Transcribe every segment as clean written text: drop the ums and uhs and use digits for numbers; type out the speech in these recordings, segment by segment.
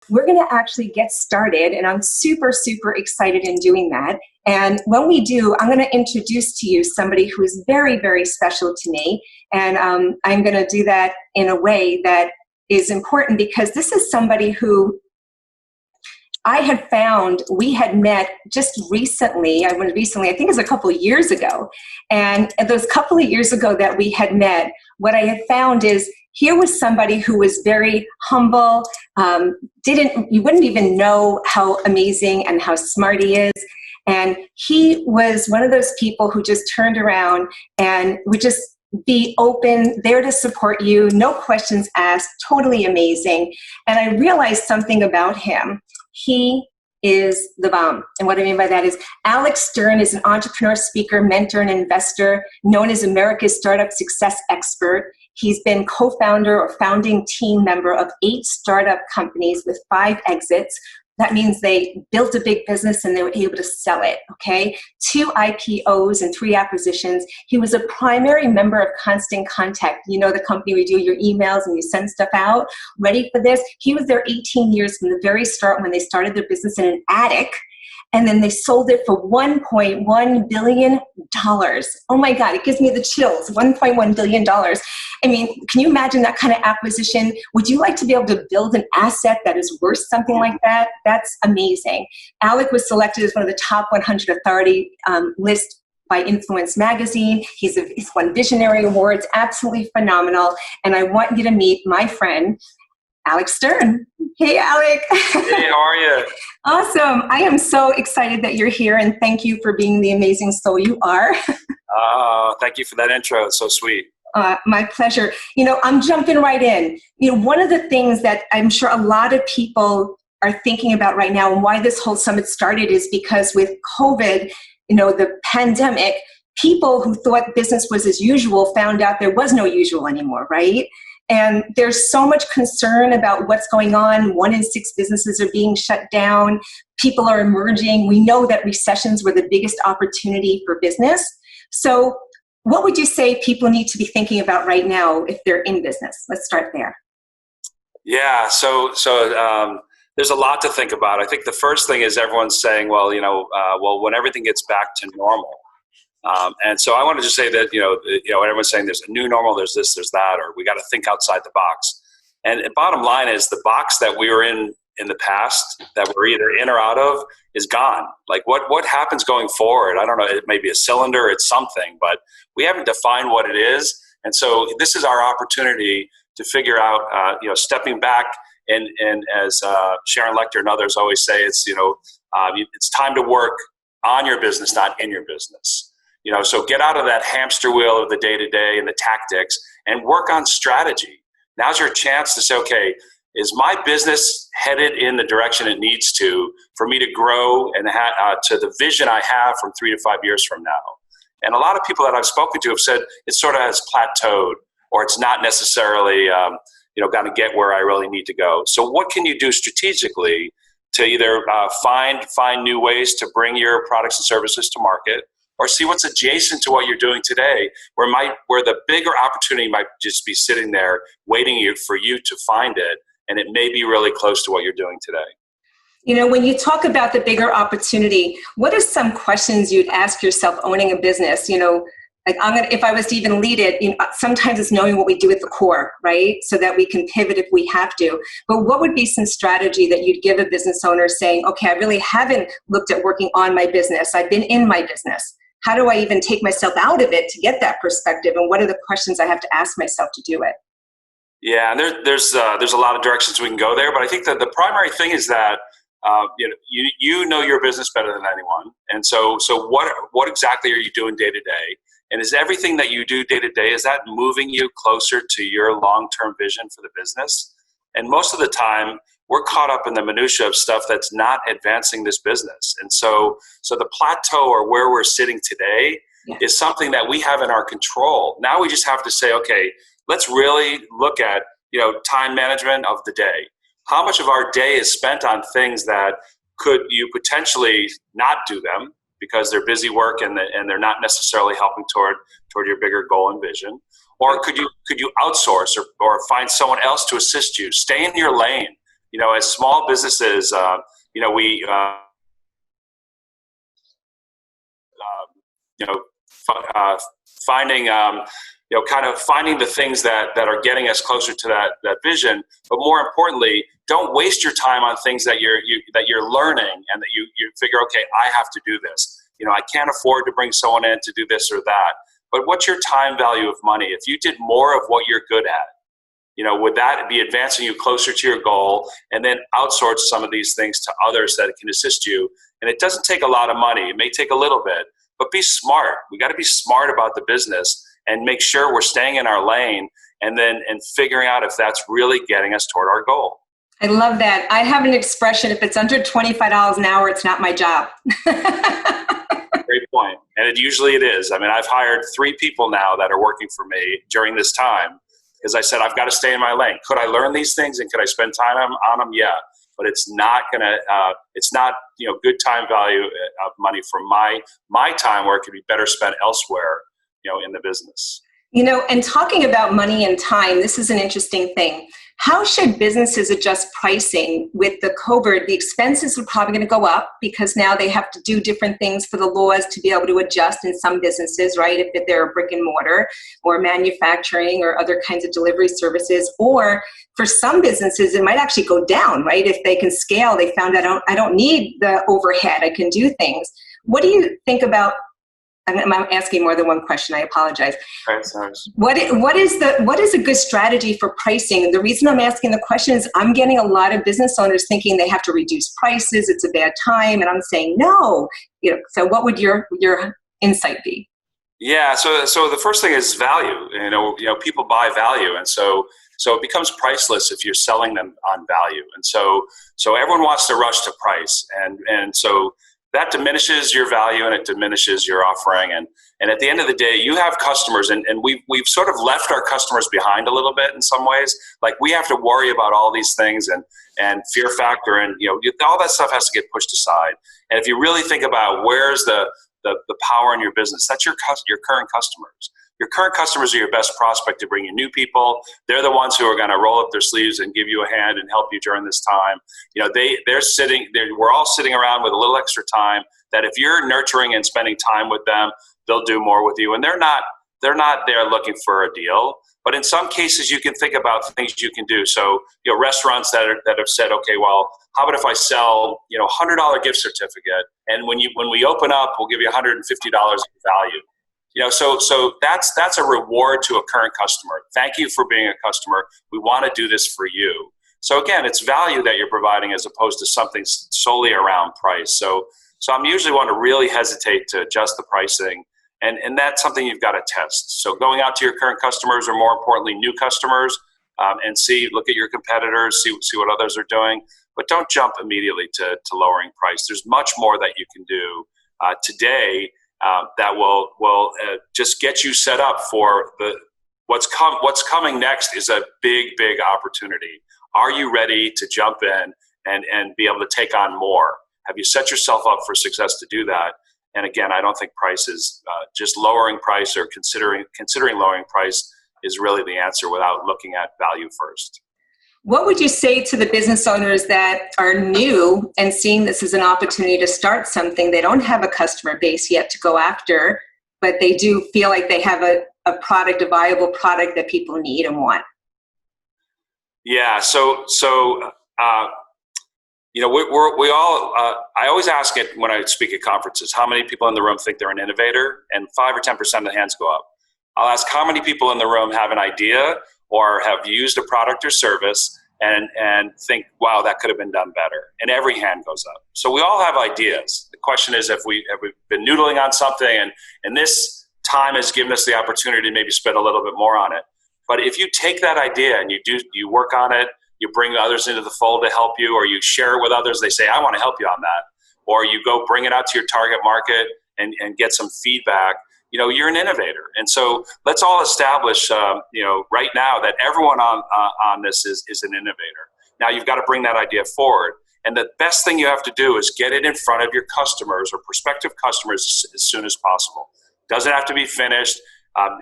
we're going to actually get started, and I'm super, super excited in doing that. And when we do, I'm going to introduce to you somebody who is very, very special to me. And I'm going to do that in a way that is important because this is somebody who I had found we had met just recently. I think it was a couple of years ago. And those couple of years ago that we had met, what I had found is here was somebody who was very humble, you wouldn't even know how amazing and how smart he is. And he was one of those people who just turned around and would just be open, there to support you, no questions asked, totally amazing. And I realized something about him. He is the bomb. And what I mean by that is Alec Stern is an entrepreneur, speaker, mentor, and investor known as America's Startup Success Expert. He's been co-founder or founding team member of 8 startup companies with 5 exits. That means they built a big business and they were able to sell it, okay? 2 IPOs and 3 acquisitions. He was a primary member of Constant Contact. You know the company where you do your emails and you send stuff out. Ready for this? He was there 18 years from the very start when they started their business in an attic. And then they sold it for $1.1 billion. Oh my God, it gives me the chills, $1.1 billion. I mean, can you imagine that kind of acquisition? Would you like to be able to build an asset that is worth something like that? That's amazing. Alec was selected as one of the top 100 authority list by Influence magazine. He's won Visionary Awards, absolutely phenomenal. And I want you to meet my friend, Alec Stern. Hey, Alec. Hey, how are you? Awesome. I am so excited that you're here, and thank you for being the amazing soul you are. Thank you for that intro. It's so sweet. My pleasure. I'm jumping right in. One of the things that I'm sure a lot of people are thinking about right now and why this whole summit started is because with COVID, the pandemic, people who thought business was as usual found out there was no usual anymore, right? And there's so much concern about what's going on. 1 in 6 businesses are being shut down. People are emerging. We know that recessions were the biggest opportunity for business. So what would you say people need to be thinking about right now if they're in business? Let's start there. Yeah, so there's a lot to think about. I think the first thing is everyone's saying, well, when everything gets back to normal. And so I want to just say that, everyone's saying there's a new normal, there's this, there's that, or we got to think outside the box. And bottom line is the box that we were in the past that we're either in or out of is gone. Like what happens going forward? I don't know. It may be a cylinder, it's something, but we haven't defined what it is. And so this is our opportunity to figure out, stepping back and as Sharon Lecter and others always say, it's time to work on your business, not in your business. So get out of that hamster wheel of the day-to-day and the tactics and work on strategy. Now's your chance to say, okay, is my business headed in the direction it needs to for me to grow and to the vision I have from 3 to 5 years from now? And a lot of people that I've spoken to have said it sort of has plateaued or it's not necessarily, going to get where I really need to go. So what can you do strategically to either find new ways to bring your products and services to market, or see what's adjacent to what you're doing today, where the bigger opportunity might just be sitting there waiting for you to find it, and it may be really close to what you're doing today. When you talk about the bigger opportunity, what are some questions you'd ask yourself owning a business? If I was to even lead it, sometimes it's knowing what we do at the core, right? So that we can pivot if we have to. But what would be some strategy that you'd give a business owner saying, okay, I really haven't looked at working on my business. I've been in my business. How do I even take myself out of it to get that perspective? And what are the questions I have to ask myself to do it? Yeah, and there's a lot of directions we can go there, but I think that the primary thing is that you know your business better than anyone, and so what exactly are you doing day to day? And is everything that you do day to day, is that moving you closer to your long-term vision for the business? And most of the time, we're caught up in the minutia of stuff that's not advancing this business. And so the plateau or where we're sitting today is something that we have in our control. Now we just have to say, okay, let's really look at, time management of the day. How much of our day is spent on things that could you potentially not do them because they're busy work and they're not necessarily helping toward your bigger goal and vision? Or could you outsource or find someone else to assist you? Stay in your lane. As small businesses, we, finding, kind of finding the things that are getting us closer to that vision. But more importantly, don't waste your time on things that you're learning and that you figure, okay, I have to do this. I can't afford to bring someone in to do this or that. But what's your time value of money? If you did more of what you're good at, would that be advancing you closer to your goal? And then outsource some of these things to others that can assist you. And it doesn't take a lot of money. It may take a little bit, but be smart. We got to be smart about the business and make sure we're staying in our lane and figuring out if that's really getting us toward our goal. I love that. I have an expression, if it's under $25 an hour, it's not my job. Great point. And it usually is. I mean, I've hired 3 people now that are working for me during this time because I said, I've got to stay in my lane. Could I learn these things and could I spend time on them? Yeah. But it's not good time value of money for my time where it could be better spent elsewhere, in the business. And talking about money and time, this is an interesting thing. How should businesses adjust pricing with the COVID? The expenses are probably going to go up because now they have to do different things for the laws to be able to adjust in some businesses, right? If they're a brick and mortar or manufacturing or other kinds of delivery services, or for some businesses, it might actually go down, right? If they can scale, they found I don't need the overhead, I can do things. What do you think about? I'm asking more than one question. I apologize. What is a good strategy for pricing? The reason I'm asking the question is I'm getting a lot of business owners thinking they have to reduce prices. It's a bad time, and I'm saying no. So what would your insight be? Yeah. So the first thing is value. People buy value, and so it becomes priceless if you're selling them on value. And so everyone wants to rush to price, and so that diminishes your value and it diminishes your offering. And at the end of the day, you have customers, and we've sort of left our customers behind a little bit in some ways. Like we have to worry about all these things and fear factor, and all that stuff has to get pushed aside. And if you really think about where's the power in your business, that's your current customers. Your current customers are your best prospect to bring you new people. They're the ones who are going to roll up their sleeves and give you a hand and help you during this time. We're all sitting around with a little extra time that if you're nurturing and spending time with them, they'll do more with you. And they're not there looking for a deal. But in some cases, you can think about things you can do. So, restaurants that have said, okay, well, how about if I sell, $100 gift certificate, and when we open up, we'll give you $150 of value. So that's a reward to a current customer. Thank you for being a customer. We want to do this for you. So again, it's value that you're providing as opposed to something solely around price. So I'm usually one to really hesitate to adjust the pricing, and that's something you've got to test. So going out to your current customers, or more importantly, new customers, and look at your competitors, see what others are doing, but don't jump immediately to lowering price. There's much more that you can do today that will just get you set up for what's coming next. Is a big opportunity. Are you ready to jump in and be able to take on more? Have you set yourself up for success to do that? And again, I don't think price is just lowering price or considering lowering price is really the answer without looking at value first. What would you say to the business owners that are new and seeing this as an opportunity to start something? They don't have a customer base yet to go after, but they do feel like they have a viable product that people need and want. Yeah. We all, I always ask it when I speak at conferences, how many people in the room think they're an innovator? And 5 or 10% of the hands go up. I'll ask how many people in the room have an idea or have used a product or service and think, wow, that could have been done better. And every hand goes up. So we all have ideas. The question is, have we been noodling on something and this time has given us the opportunity to maybe spend a little bit more on it. But if you take that idea and you work on it, you bring others into the fold to help you, or you share it with others, they say, I want to help you on that. Or you go bring it out to your target market and get some feedback. You're an innovator. And so let's all establish, right now that everyone on this is an innovator. Now you've got to bring that idea forward. And the best thing you have to do is get it in front of your customers or prospective customers as soon as possible. Doesn't have to be finished.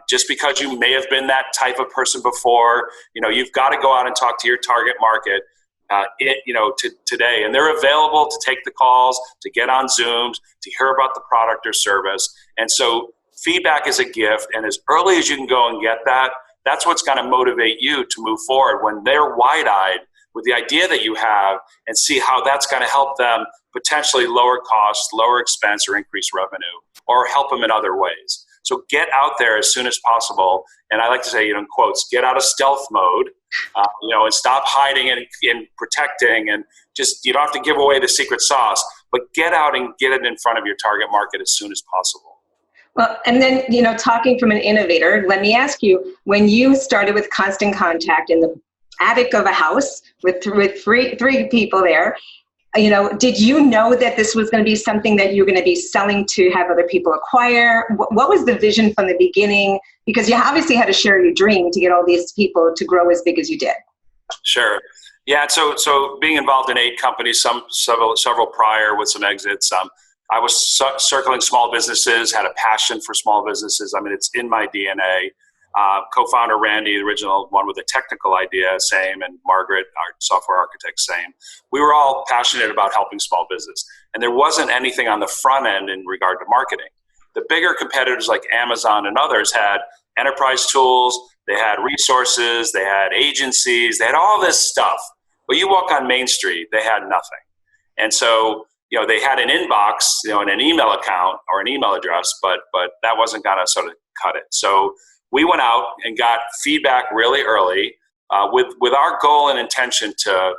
Just because you may have been that type of person before, you've got to go out and talk to your target market. today, and they're available to take the calls, to get on Zooms, to hear about the product or service. And so feedback is a gift, and as early as you can go and get that, that's what's going to motivate you to move forward when they're wide-eyed with the idea that you have, and see how that's going to help them potentially lower costs, lower expense, or increase revenue, or help them in other ways. So get out there as soon as possible. And I like to say, in quotes, get out of stealth mode, and stop hiding and protecting, and just, you don't have to give away the secret sauce, but get out and get it in front of your target market as soon as possible. Well, and then, talking from an innovator, let me ask you, when you started with Constant Contact in the attic of a house with three people there, did you know that this was going to be something that you're going to be selling to have other people acquire? What was the vision from the beginning? Because you obviously had to share your dream to get all these people to grow as big as you did. Sure. Yeah. So being involved in 8 companies, several prior with some exits, I was circling small businesses, had a passion for small businesses. I mean, it's in my DNA. Co-founder Randy, the original one with a technical idea, same, and Margaret, our software architect, same. We were all passionate about helping small business. And there wasn't anything on the front end in regard to marketing. The bigger competitors like Amazon and others had enterprise tools, they had resources, they had agencies, they had all this stuff. But you walk on Main Street, they had nothing. And so, they had an inbox, and an email account or an email address, but that wasn't going to sort of cut it. So we went out and got feedback really early with our goal and intention to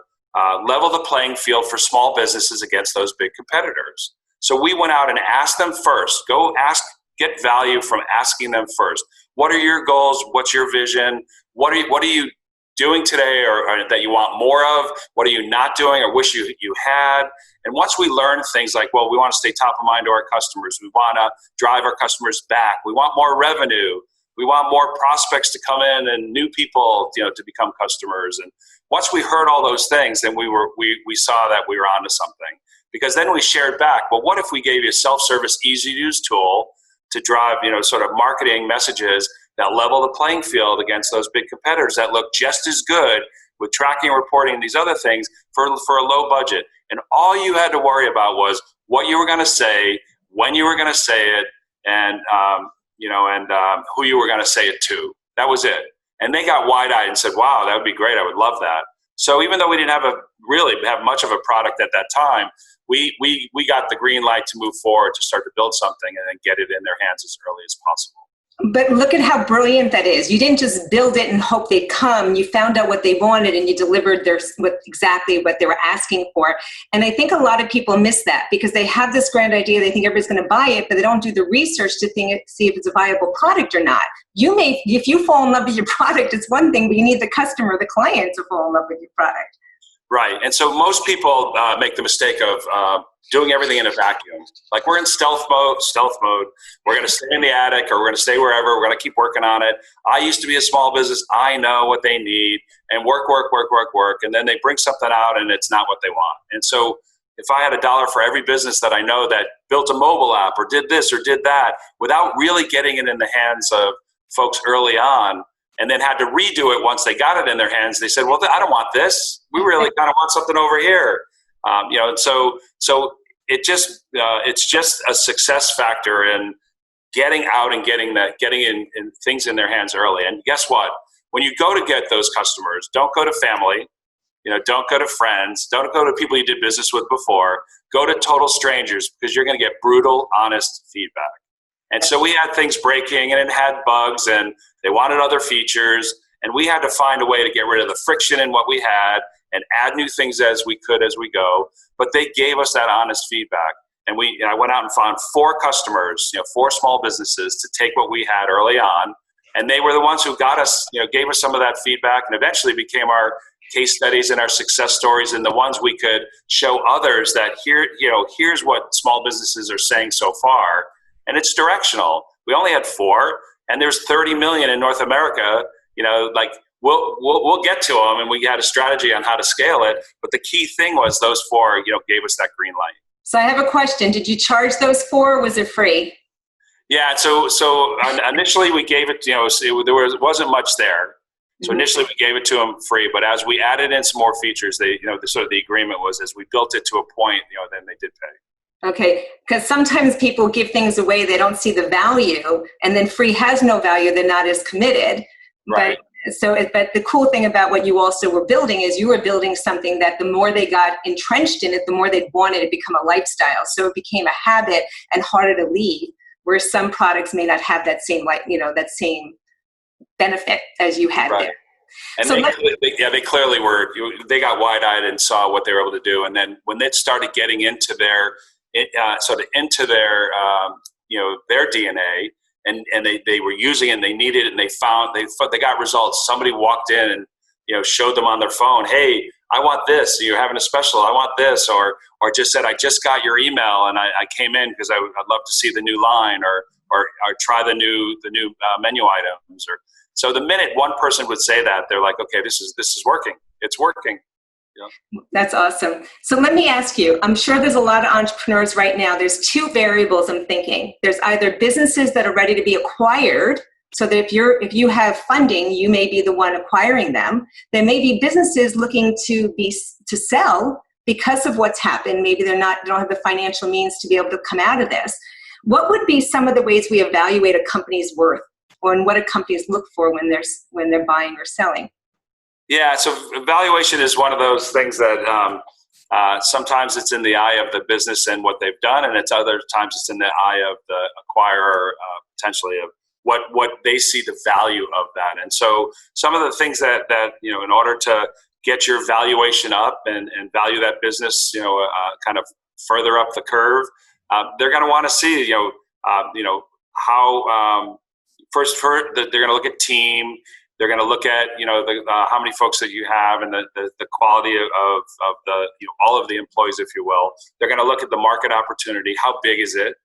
level the playing field for small businesses against those big competitors. So we went out and asked them first. Get value from asking them first. What are your goals? What's your vision? What are you doing today or that you want more of? What are you not doing or wish you had? And once we learn things like, well, we want to stay top of mind to our customers. We want to drive our customers back. We want more revenue. We want more prospects to come in and new people, to become customers. And once we heard all those things, then we saw that we were onto something. Because then we shared back, well, what if we gave you a self-service, easy-to-use tool to drive, sort of marketing messages that level the playing field against those big competitors that look just as good with tracking, reporting, and these other things for a low budget. And all you had to worry about was what you were going to say, when you were going to say it, and who you were going to say it to. That was it. And they got wide-eyed and said, wow, that would be great. I would love that. So even though we didn't really have much of a product at that time, we got the green light to move forward, to start to build something and then get it in their hands as early as possible. But look at how brilliant that is. You didn't just build it and hope they'd come. You found out what they wanted and you delivered exactly what they were asking for. And I think a lot of people miss that because they have this grand idea. They think everybody's going to buy it, but they don't do the research to see if it's a viable product or not. If you fall in love with your product, it's one thing, but you need the customer, the client, to fall in love with your product. Right. And so most people make the mistake of doing everything in a vacuum. Like, we're in stealth mode. We're going to stay in the attic, or we're going to stay wherever. We're going to keep working on it. I used to be a small business. I know what they need, and work. And then they bring something out and it's not what they want. And so if I had $1 for every business that I know that built a mobile app or did this or did that without really getting it in the hands of folks early on, and then had to redo it once they got it in their hands, they said, well, I don't want this. We really kind of want something over here. So it's just a success factor in getting out and getting in things in their hands early. And guess what? When you go to get those customers, don't go to family, don't go to friends, don't go to people you did business with before. Go to total strangers, because you're going to get brutal, honest feedback. And so we had things breaking and it had bugs and they wanted other features, and we had to find a way to get rid of the friction in what we had and add new things as we could as we go. But they gave us that honest feedback. And I went out and found 4 customers, 4 small businesses to take what we had early on. And they were the ones who got us, gave us some of that feedback, and eventually became our case studies and our success stories, and the ones we could show others that here's what small businesses are saying so far. And it's directional. We only had 4, and there's 30 million in North America. We'll get to them, and we had a strategy on how to scale it. But the key thing was those 4, gave us that green light. So I have a question. Did you charge those 4, or was it free? Yeah. So initially we gave it. There wasn't much there. So initially we gave it to them free, but as we added in some more features, the agreement was as we built it to a point, then they did pay. Okay, because sometimes people give things away, they don't see the value, and then free has no value, they're not as committed. Right. But the cool thing about what you also were building is you were building something that the more they got entrenched in it, the more they wanted it to become a lifestyle. So it became a habit and harder to leave, where some products may not have that same, that same benefit as you had there. And so they clearly were, they got wide-eyed and saw what they were able to do. And then when it started getting into their DNA, and they were using it and they needed it and they got results. Somebody walked in and, showed them on their phone, hey, I want this. You're having a special. I want this. Or just said, I just got your email and I came in because I'd love to see the new line or try the new menu items. So the minute one person would say that, they're like, okay, this is working. It's working. Yeah. That's awesome. So let me ask you, I'm sure there's a lot of entrepreneurs right now. There's two variables I'm thinking. There's either businesses that are ready to be acquired, so that if you have funding, you may be the one acquiring them. There may be businesses looking to sell because of what's happened. Maybe they don't have the financial means to be able to come out of this. What would be some of the ways we evaluate a company's worth, or what do companies look for when they're buying or selling? Yeah, so valuation is one of those things that sometimes it's in the eye of the business and what they've done, and other times it's in the eye of the acquirer, potentially of what they see the value of that. And so some of the things that in order to get your valuation up and value that business, kind of further up the curve, they're going to want to see, how first they're going to look at team. They're going to look at, how many folks that you have and the quality of the, all of the employees, if you will. They're going to look at the market opportunity. How big is it?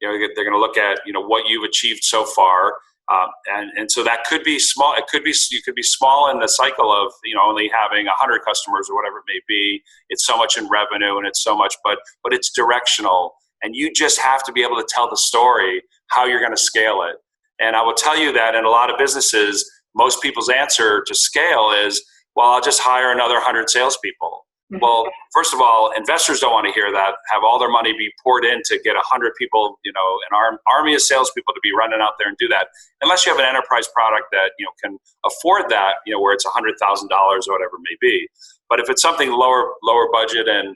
They're going to look at, what you've achieved so far. And so that could be small. You could be small in the cycle of, only having 100 customers or whatever it may be. It's so much in revenue and it's so much, but it's directional. And you just have to be able to tell the story, how you're going to scale it. And I will tell you that in a lot of businesses, most people's answer to scale is, well, I'll just hire another 100 salespeople. Mm-hmm. Well, first of all, investors don't want to hear that, have all their money be poured in to get 100 people, an army of salespeople to be running out there and do that. Unless you have an enterprise product that, can afford that, where it's $100,000 or whatever it may be. But if it's something lower budget and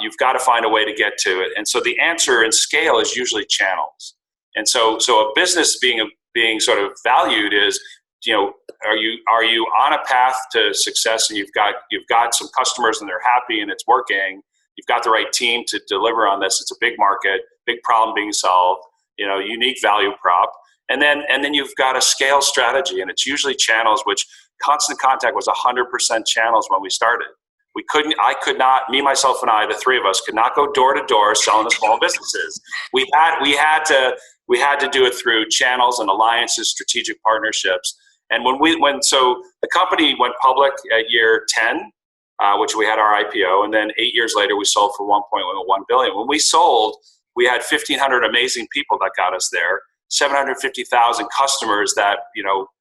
you've got to find a way to get to it. And so the answer in scale is usually channels. And so a business being sort of valued is, are you on a path to success and you've got some customers and they're happy and it's working. You've got the right team to deliver on this. It's a big market, big problem being solved, unique value prop. And then you've got a scale strategy, and it's usually channels, which Constant Contact was 100% channels when we started. Me, myself, and I, the three of us, could not go door to door selling to small businesses. We had to do it through channels and alliances, strategic partnerships. And so the company went public at year 10, which we had our IPO, and then 8 years later we sold for $1.1 billion. When we sold, we had 1,500 amazing people that got us there, 750,000 customers that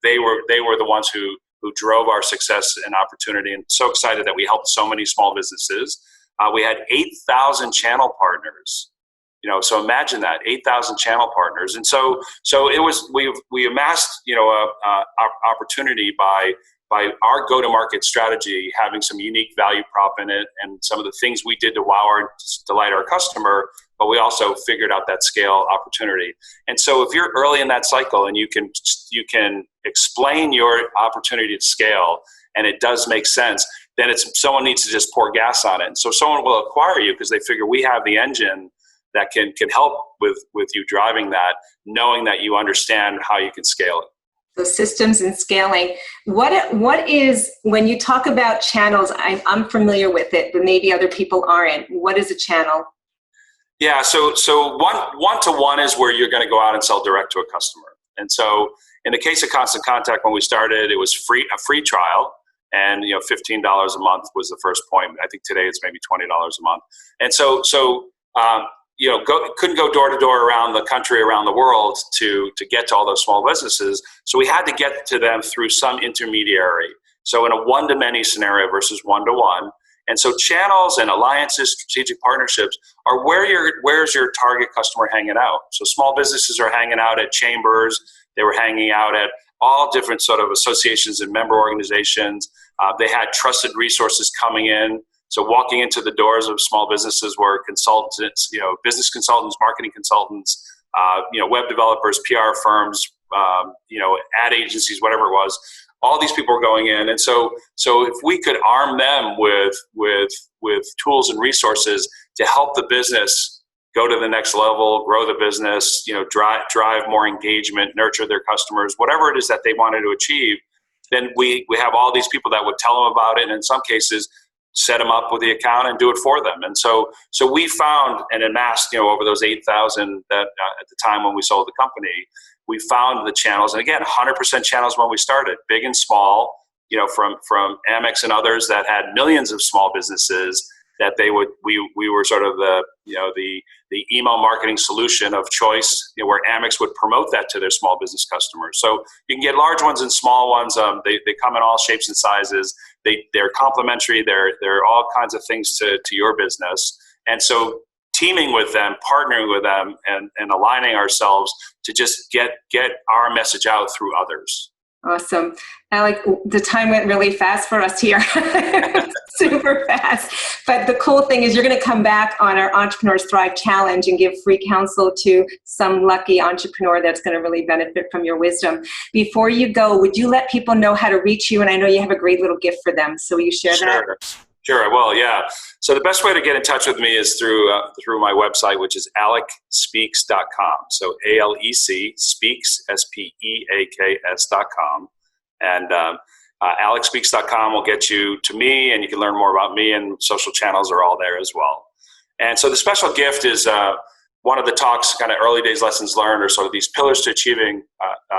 they were the ones who drove our success and opportunity, and so excited that we helped so many small businesses. We had 8,000 channel partners. So imagine that, 8,000 channel partners. And so it was, we amassed, opportunity by our go-to-market strategy, having some unique value prop in it and some of the things we did to wow and delight our customer, but we also figured out that scale opportunity. And so if you're early in that cycle and you can explain your opportunity to scale and it does make sense, then someone needs to just pour gas on it. And so someone will acquire you because they figure we have the engine that can help with you driving that, knowing that you understand how you can scale it. So systems and scaling. What is, when you talk about channels, I'm familiar with it, but maybe other people aren't. What is a channel? Yeah, so one-to-one is where you're going to go out and sell direct to a customer. And so in the case of Constant Contact, when we started, it was a free trial. And $15 a month was the first point. I think today it's maybe $20 a month. And so couldn't go door to door around the country, around the world to get to all those small businesses. So we had to get to them through some intermediary. So in a one-to-many scenario versus one-to-one. And so channels and alliances, strategic partnerships are where's your target customer hanging out. So small businesses are hanging out at chambers. They were hanging out at all different sort of associations and member organizations. They had trusted resources coming in. So walking into the doors of small businesses were consultants, business consultants, marketing consultants, web developers, PR firms, ad agencies, whatever it was. All these people were going in, and so if we could arm them with tools and resources to help the business go to the next level, grow the business, drive more engagement, nurture their customers, whatever it is that they wanted to achieve, then we have all these people that would tell them about it, and in some cases set them up with the account and do it for them. And so we found and amassed, over those 8,000 that at the time when we sold the company, we found the channels, and again, 100% channels when we started, big and small, from Amex and others that had millions of small businesses that we were sort of the email marketing solution of choice, where Amex would promote that to their small business customers. So you can get large ones and small ones. They come in all shapes and sizes. They're complementary. They're all kinds of things to your business. And so teaming with them, partnering with them, and aligning ourselves to just get our message out through others. Awesome. Alec, the time went really fast for us here. Super fast. But the cool thing is you're going to come back on our Entrepreneurs Thrive Challenge and give free counsel to some lucky entrepreneur that's going to really benefit from your wisdom. Before you go, would you let people know how to reach you? And I know you have a great little gift for them. So will you share that? Sure, I will, yeah. So the best way to get in touch with me is through my website, which is alecspeaks.com. So ALEC, speaks, SPEAKS.com. And alecspeaks.com will get you to me, and you can learn more about me, and social channels are all there as well. And so the special gift is one of the talks, kind of early days lessons learned, or sort of these pillars to achieving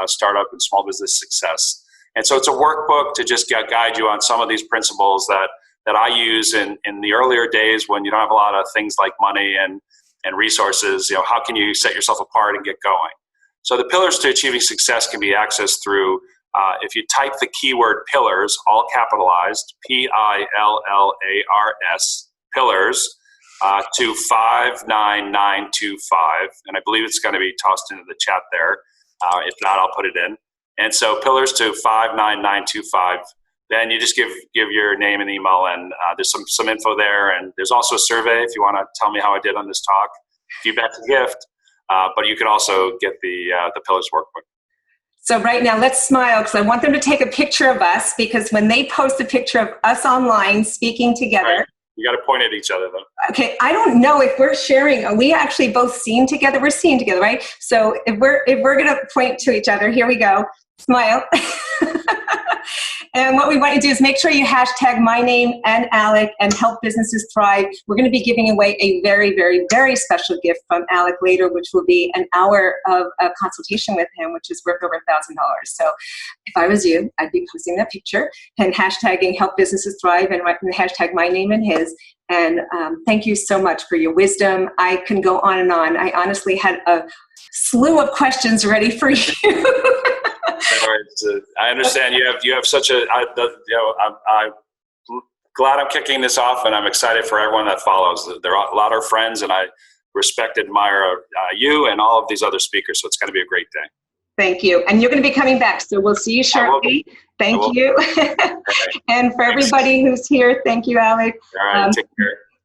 startup and small business success. And so it's a workbook to just guide you on some of these principles that I use in the earlier days when you don't have a lot of things like money and resources. How can you set yourself apart and get going? So the pillars to achieving success can be accessed through, if you type the keyword pillars, all capitalized, PILLARS, pillars, to 59925. And I believe it's going to be tossed into the chat there. If not, I'll put it in. And so pillars to 59925. Then you just give your name and email, and there's some info there. And there's also a survey if you want to tell me how I did on this talk. Feedback's a gift, but you can also get the Pillars workbook. So right now, let's smile, because I want them to take a picture of us, because when they post a picture of us online speaking together. Right. You got to point at each other, though. Okay, I don't know if we're sharing. Are we actually both seeing together? We're seeing together, right? So if we're going to point to each other, here we go. Smile. And what we want you to do is make sure you hashtag my name and Alec and Help Businesses Thrive. We're going to be giving away a very, very, very special gift from Alec later, which will be an hour of a consultation with him, which is worth over $1,000. So if I was you, I'd be posting that picture and hashtagging Help Businesses Thrive and hashtag my name and his. And thank you so much for your wisdom. I can go on and on. I honestly had a slew of questions ready for you. I understand you have such a. I'm glad I'm kicking this off, and I'm excited for everyone that follows. There are a lot of friends, and I respect, admire you and all of these other speakers. So it's going to be a great day. Thank you, and you're going to be coming back, so we'll see you shortly. Thank you, and for everybody who's here, thank you, Alec. All right, take care.